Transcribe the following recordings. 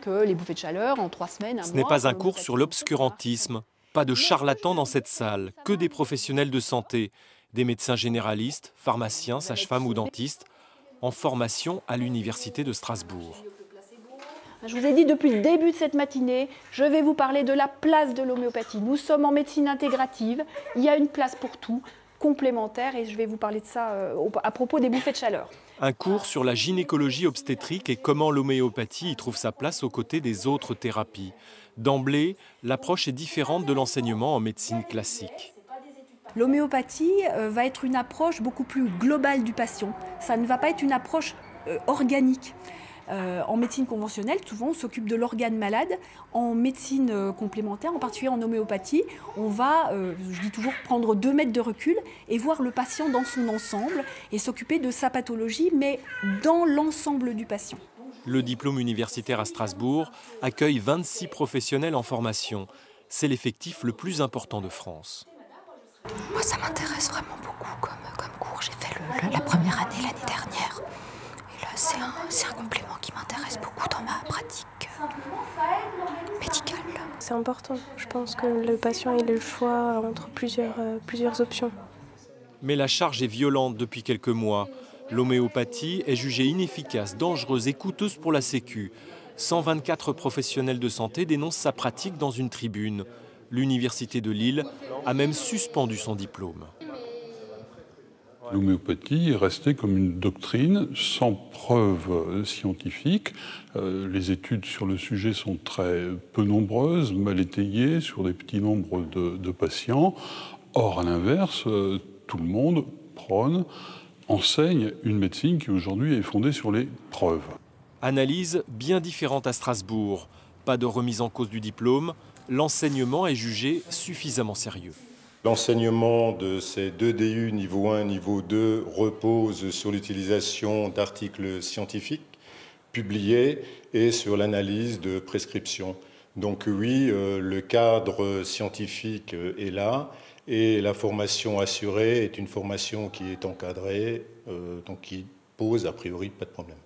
Que les bouffées de chaleur en 3 semaines, un mois... Ce n'est pas un cours sur l'obscurantisme. Pas de charlatans dans cette salle, que des professionnels de santé, des médecins généralistes, pharmaciens, sages-femmes ou dentistes, en formation à l'Université de Strasbourg. Je vous ai dit depuis le début de cette matinée, je vais vous parler de la place de l'homéopathie. Nous sommes en médecine intégrative, il y a une place pour tout, complémentaire, et je vais vous parler de ça à propos des bouffées de chaleur. Un cours sur la gynécologie obstétrique et comment l'homéopathie y trouve sa place aux côtés des autres thérapies. D'emblée, l'approche est différente de l'enseignement en médecine classique. L'homéopathie va être une approche beaucoup plus globale du patient. Ça ne va pas être une approche organique. En médecine conventionnelle, souvent on s'occupe de l'organe malade. En médecine complémentaire, en particulier en homéopathie, on va, je dis toujours, prendre 2 mètres de recul et voir le patient dans son ensemble et s'occuper de sa pathologie, mais dans l'ensemble du patient. Le diplôme universitaire à Strasbourg accueille 26 professionnels en formation. C'est l'effectif le plus important de France. Moi, ça m'intéresse vraiment beaucoup comme cours. J'ai fait la première année l'année dernière. Et là, c'est un complément qui m'intéresse beaucoup dans ma pratique médicale. C'est important. Je pense que le patient ait le choix entre plusieurs options. Mais la charge est violente depuis quelques mois. L'homéopathie est jugée inefficace, dangereuse et coûteuse pour la Sécu. 124 professionnels de santé dénoncent sa pratique dans une tribune. L'Université de Lille a même suspendu son diplôme. L'homéopathie est restée comme une doctrine sans preuve scientifique. Les études sur le sujet sont très peu nombreuses, mal étayées, sur des petits nombres de patients. Or, à l'inverse, tout le monde enseigne une médecine qui aujourd'hui est fondée sur les preuves. Analyse bien différente à Strasbourg. Pas de remise en cause du diplôme. L'enseignement est jugé suffisamment sérieux. L'enseignement de ces 2 DU niveau 1 niveau 2 repose sur l'utilisation d'articles scientifiques publiés et sur l'analyse de prescriptions. Donc oui, le cadre scientifique est là et la formation assurée est une formation qui est encadrée, donc qui pose a priori pas de problème.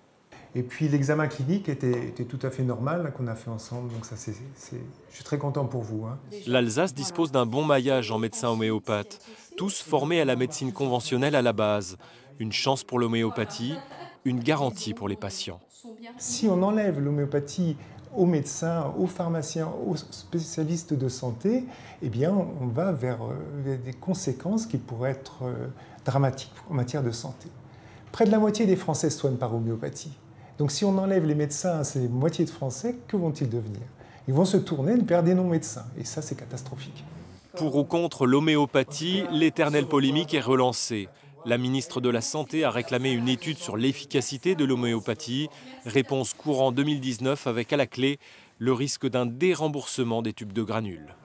Et puis l'examen clinique était tout à fait normal qu'on a fait ensemble, donc ça, je suis très content pour vous. L'Alsace dispose d'un bon maillage en médecins homéopathes, tous formés à la médecine conventionnelle à la base. Une chance pour l'homéopathie, une garantie pour les patients. Si on enlève l'homéopathie aux médecins, aux pharmaciens, aux spécialistes de santé, eh bien on va vers des conséquences qui pourraient être dramatiques en matière de santé. Près de la moitié des Français se soignent par homéopathie. Donc si on enlève les médecins à ces moitiés de Français, que vont-ils devenir? Ils vont se tourner vers des non-médecins, et ça c'est catastrophique. Pour ou contre l'homéopathie, l'éternelle polémique est relancée. La ministre de la Santé a réclamé une étude sur l'efficacité de l'homéopathie. Réponse courant 2019 avec à la clé le risque d'un déremboursement des tubes de granules.